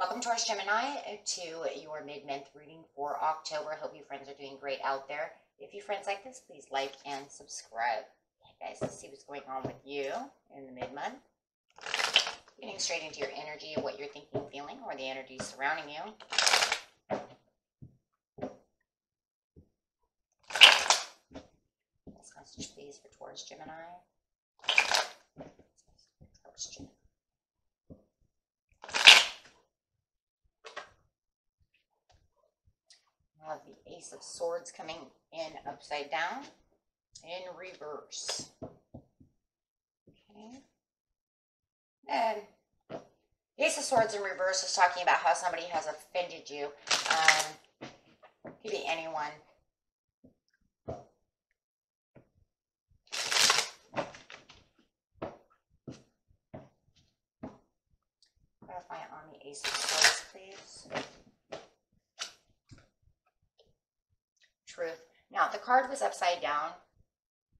Welcome, Taurus Gemini, to your mid-month reading for October. I hope you friends are doing great out there. If you friends like this, please like and subscribe. Okay, guys, let's see what's going on with you in the mid-month. Getting straight into your energy of what you're thinking, feeling, or the energy surrounding you. This message, please, for Taurus Gemini. Taurus Gemini. Have the Ace of Swords coming in upside down in reverse. Okay. And the Ace of Swords in reverse is talking about how somebody has offended you. Could be anyone. Clarify on the Ace of Swords, please. Truth. Now, the card was upside down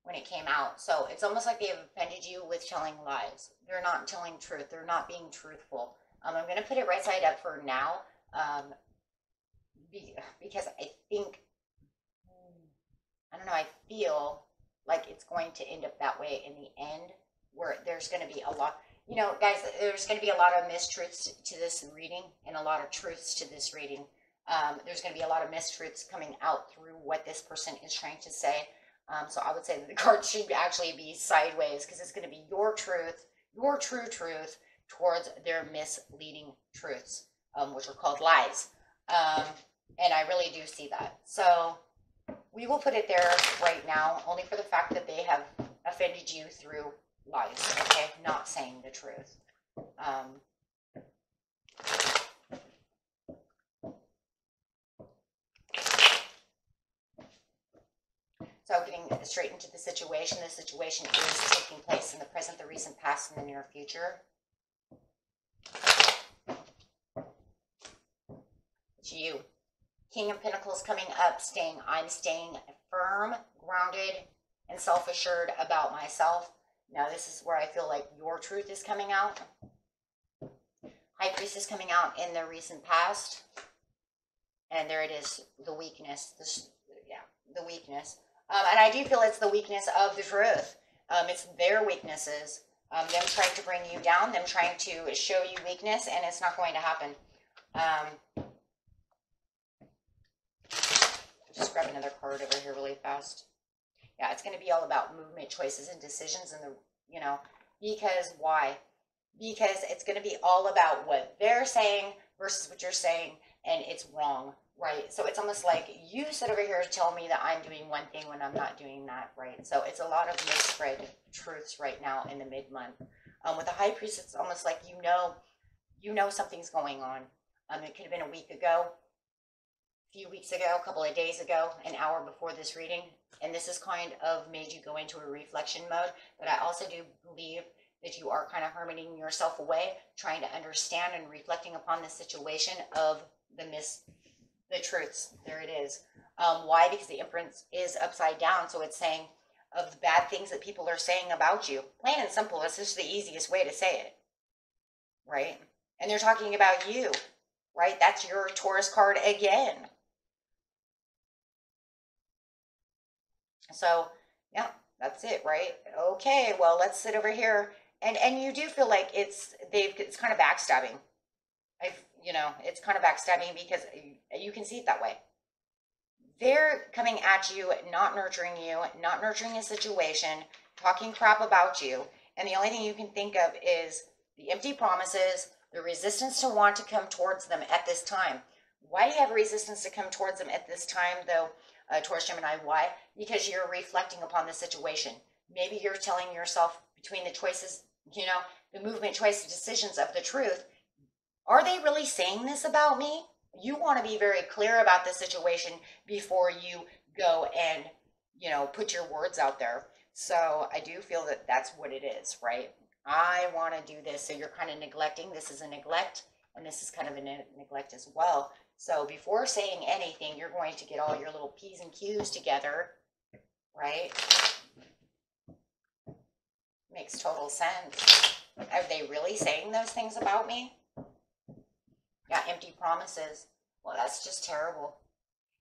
when it came out, so it's almost like they've offended you with telling lies. They're not telling truth. They're not being truthful. I'm going to put it right side up for now, because I think, I don't know, I feel like it's going to end up that way in the end, where there's going to be a lot, you know, guys, there's going to be a lot of mistruths to this reading and a lot of truths to this reading. There's going to be a lot of mistruths coming out through what this person is trying to say. So I would say that the card should actually be sideways, because it's going to be your truth, your true truth, towards their misleading truths, which are called lies. And I really do see that. So we will put it there right now, only for the fact that they have offended you through lies, okay? Not saying the truth. So getting straight into the situation is taking place in the present, the recent past, and the near future. It's you. King of Pentacles coming up, I'm staying firm, grounded, and self-assured about myself. Now this is where I feel like your truth is coming out. High Priestess coming out in the recent past. And there it is, the weakness. The weakness. And I do feel it's the weakness of the truth. It's their weaknesses. Them trying to bring you down, them trying to show you weakness, and it's not going to happen. Just grab another card over here really fast. Yeah, it's going to be all about movement, choices, and decisions, and because why? Because it's going to be all about what they're saying versus what you're saying, and it's wrong. Right, so it's almost like you sit over here and tell me that I'm doing one thing when I'm not doing that, right? So it's a lot of misspread truths right now in the mid-month. With the High Priest, it's almost like you know something's going on. It could have been a week ago, a few weeks ago, a couple of days ago, an hour before this reading, and this is kind of made you go into a reflection mode. But I also do believe that you are kind of hermiting yourself away, trying to understand and reflecting upon the situation of the truths. There it is. Why? Because the Empress is upside down, so it's saying of the bad things that people are saying about you. Plain and simple, it's just the easiest way to say it, right? And they're talking about you, right? That's your Taurus card again. So, yeah, that's it, right? Okay, well, let's sit over here. And you do feel like it's kind of backstabbing. It's kind of backstabbing because you can see it that way. They're coming at you, not nurturing a situation, talking crap about you. And the only thing you can think of is the empty promises, the resistance to want to come towards them at this time. Why do you have resistance to come towards them at this time, though, Taurus Gemini? Why? Because you're reflecting upon the situation. Maybe you're telling yourself between the choices, the movement, choice, decisions of the truth. Are they really saying this about me? You want to be very clear about the situation before you go and, put your words out there. So I do feel that that's what it is, right? I want to do this. So you're kind of neglecting. This is a neglect, and this is kind of a neglect as well. So before saying anything, you're going to get all your little P's and Q's together, right? Makes total sense. Are they really saying those things about me? Yeah, empty promises. Well, that's just terrible.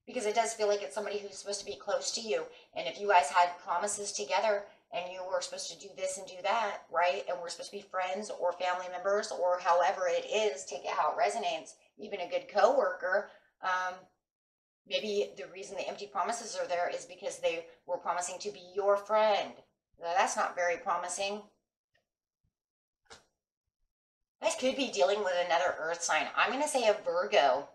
Because it does feel like it's somebody who's supposed to be close to you. And if you guys had promises together and you were supposed to do this and do that, right? And we're supposed to be friends or family members or however it is, take it how it resonates, even a good coworker, maybe the reason the empty promises are there is because they were promising to be your friend. Now, that's not very promising. This could be dealing with another earth sign. I'm going to say a Virgo.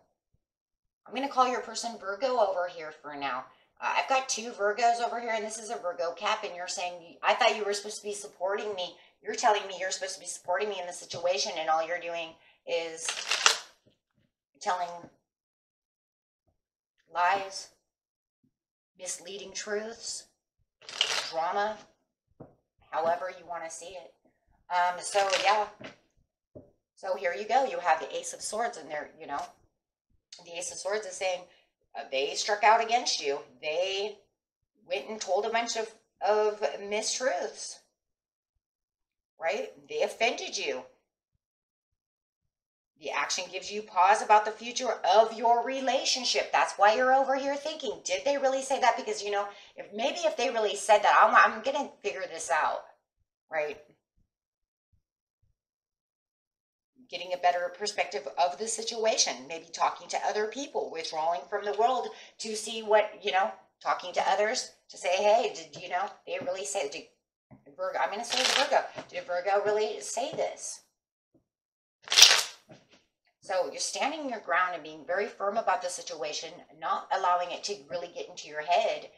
I'm going to call your person Virgo over here for now. I've got 2 Virgos over here, and this is a Virgo cap, and you're saying, I thought you were supposed to be supporting me. You're telling me you're supposed to be supporting me in the situation, and all you're doing is telling lies, misleading truths, drama, however you want to see it. So, yeah. So here you go. You have the Ace of Swords in there, you know. The Ace of Swords is saying they struck out against you. They went and told a bunch of mistruths, right? They offended you. The action gives you pause about the future of your relationship. That's why you're over here thinking, did they really say that? Because, you know, if they really said that, I'm going to figure this out, right? Getting a better perspective of the situation, maybe talking to other people, withdrawing from the world to see what, you know, talking to others to say, hey, did you know, they really say, did Virgo, I'm going to say Virgo, did Virgo really say this? So you're standing your ground and being very firm about the situation, not allowing it to really get into your head,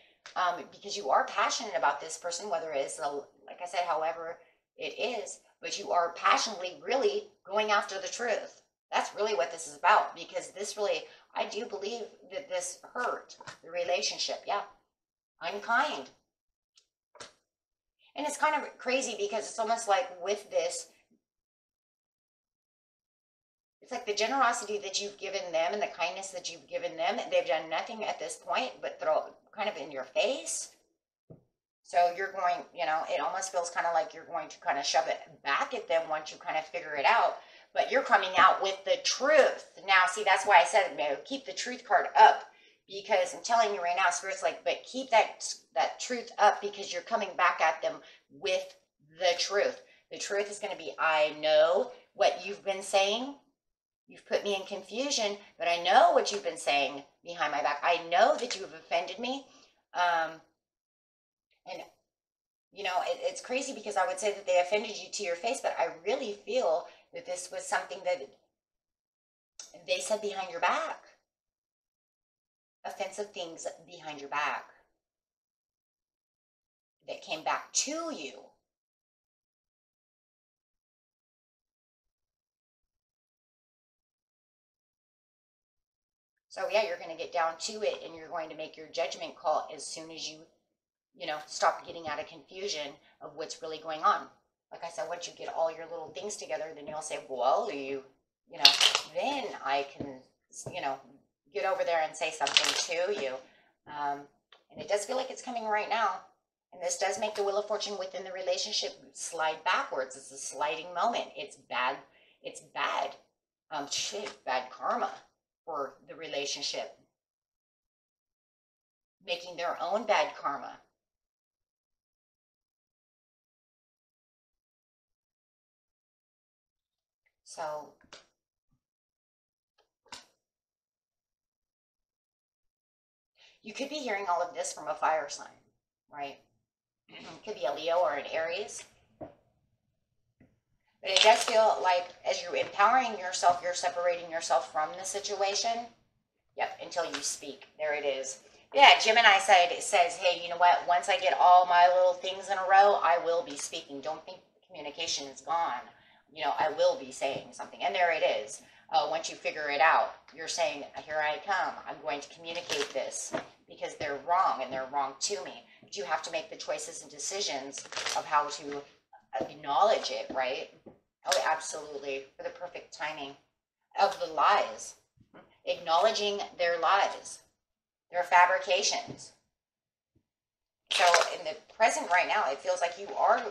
because you are passionate about this person, whether it's, like I said, however it is, but you are passionately really going after the truth. That's really what this is about, because this really, I do believe that this hurt the relationship. Yeah. Unkind. And it's kind of crazy because it's almost like with this, it's like the generosity that you've given them and the kindness that you've given them, they've done nothing at this point but throw kind of in your face. So you're going, you know, it almost feels kind of like you're going to kind of shove it back at them once you kind of figure it out. But you're coming out with the truth. Now, see, that's why I said, keep the truth card up. Because I'm telling you right now, Spirit's like, but keep that truth up because you're coming back at them with the truth. The truth is going to be, I know what you've been saying. You've put me in confusion, but I know what you've been saying behind my back. I know that you have offended me. And, you know, it's crazy because I would say that they offended you to your face, but I really feel that this was something that they said behind your back. Offensive things behind your back that came back to you. So, yeah, you're going to get down to it and you're going to make your judgment call as soon as you know, stop getting out of confusion of what's really going on. Like I said, once you get all your little things together, then you'll say, well, you know, then I can, you know, get over there and say something to you. And it does feel like it's coming right now. And this does make the Wheel of Fortune within the relationship slide backwards. It's a sliding moment. It's bad. It's bad. Bad karma for the relationship. Making their own bad karma. So, you could be hearing all of this from a fire sign, right? It could be a Leo or an Aries. But it does feel like as you're empowering yourself, you're separating yourself from the situation. Yep, until you speak. There it is. Yeah, Gemini says, hey, you know what? Once I get all my little things in a row, I will be speaking. Don't think communication is gone. You know, I will be saying something. And there it is. Once you figure it out, you're saying, here I come. I'm going to communicate this because they're wrong and they're wrong to me. But you have to make the choices and decisions of how to acknowledge it, right? Oh, absolutely. For the perfect timing of the lies. Acknowledging their lies, their fabrications. So in the present right now, it feels like you are,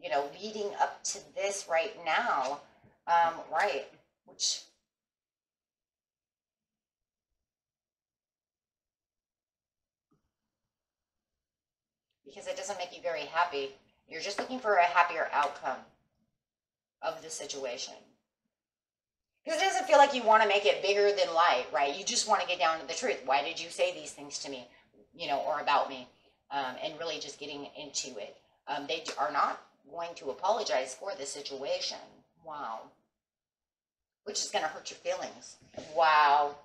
you know, leading up to this right now, right? Which because it doesn't make you very happy. You're just looking for a happier outcome of the situation. Because it doesn't feel like you want to make it bigger than life, right? You just want to get down to the truth. Why did you say these things to me, you know, or about me? And really just getting into it. They are not going to apologize for the situation. Wow. Which is going to hurt your feelings. Wow.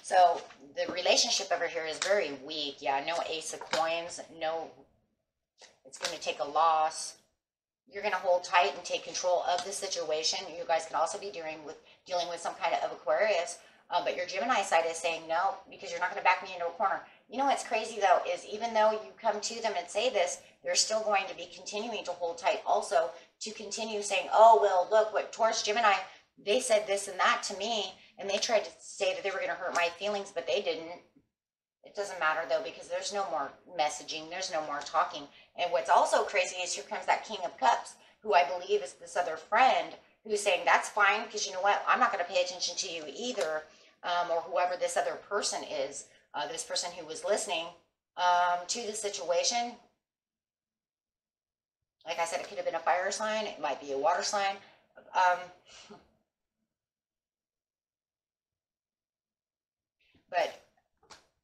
So the relationship over here is very weak. Yeah, no Ace of Coins. No, it's going to take a loss. You're going to hold tight and take control of the situation. You guys can also be dealing with some kind of Aquarius. But your Gemini side is saying no, because you're not going to back me into a corner. You know what's crazy, though, is even though you come to them and say this, they're still going to be continuing to hold tight also to continue saying, oh, well, look, what Taurus, Gemini, they said this and that to me, and they tried to say that they were going to hurt my feelings, but they didn't. It doesn't matter, though, because there's no more messaging. There's no more talking. And what's also crazy is here comes that King of Cups, who I believe is this other friend, who's saying, that's fine, because you know what? I'm not going to pay attention to you either, or whoever this other person is, this person who was listening to the situation. Like I said, it could have been a fire sign. It might be a water sign. But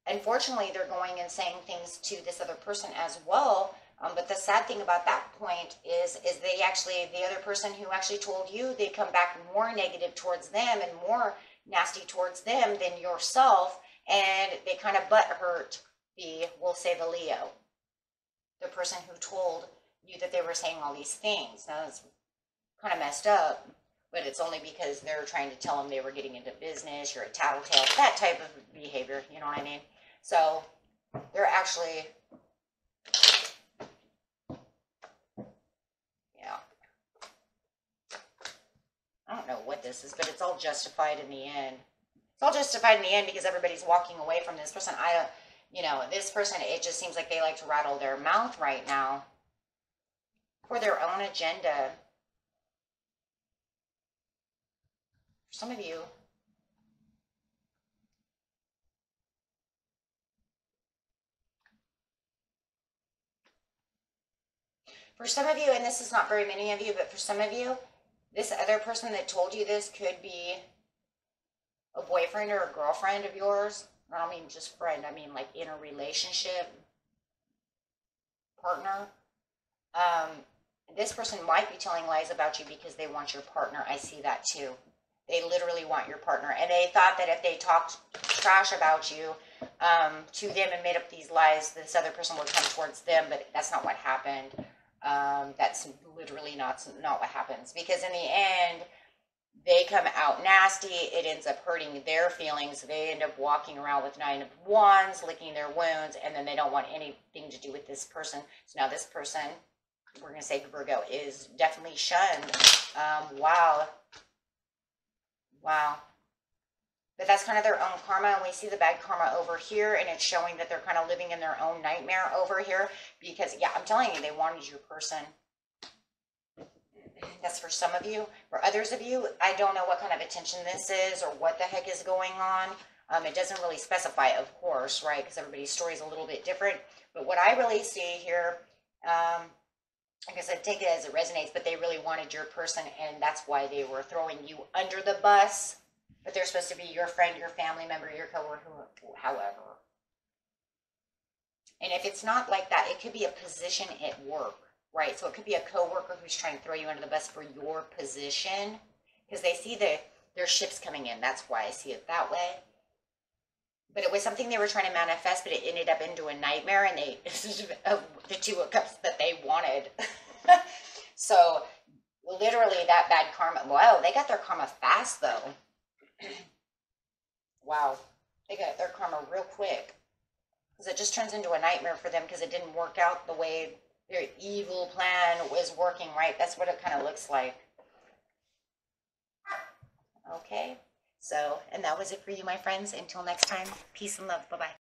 unfortunately, they're going and saying things to this other person as well. But the sad thing about that point is they actually, the other person who actually told you, they come back more negative towards them and more nasty towards them than yourself. And they kind of butt hurt we'll say the Leo, the person who told you that they were saying all these things. Now, it's kind of messed up, but it's only because they're trying to tell them they were getting into business, you're a tattletale, that type of behavior, you know what I mean? So they're actually, yeah, I don't know what this is, but it's all justified in the end. It's all justified in the end because everybody's walking away from this person. You know, this person, it just seems like they like to rattle their mouth right now for their own agenda. For some of you, and this is not very many of you, but for some of you, this other person that told you this could be a boyfriend or a girlfriend of yours. I don't mean just friend, I mean like in a relationship, partner. This person might be telling lies about you because they want your partner. I see that too. They literally want your partner. And they thought that if they talked trash about you to them and made up these lies, this other person would come towards them, but that's not what happened. That's literally not what happens. Because in the end, they come out nasty. It ends up hurting their feelings. They end up walking around with 9 of Wands, licking their wounds, and then they don't want anything to do with this person. So now this person, we're going to say Virgo, is definitely shunned. Wow. Wow. But that's kind of their own karma, and we see the bad karma over here, and it's showing that they're kind of living in their own nightmare over here because, yeah, I'm telling you, they wanted your person. That's for some of you. For others of you, I don't know what kind of attention this is or what the heck is going on. It doesn't really specify, of course, right, because everybody's story is a little bit different. But what I really see here, like I said, take it as it resonates, but they really wanted your person, and that's why they were throwing you under the bus. But they're supposed to be your friend, your family member, your coworker, however. And if it's not like that, it could be a position at work, right? So it could be a coworker who's trying to throw you under the bus for your position, because they see their ships coming in. That's why I see it that way. But it was something they were trying to manifest, but it ended up into a nightmare, and the 2 of Cups that they wanted. So literally that bad karma. Wow, they got their karma fast though. Wow, they got their karma real quick, because it just turns into a nightmare for them because it didn't work out the way their evil plan was working, right? That's what it kind of looks like. Okay, so, and that was it for you, my friends. Until next time, peace and love. Bye-bye.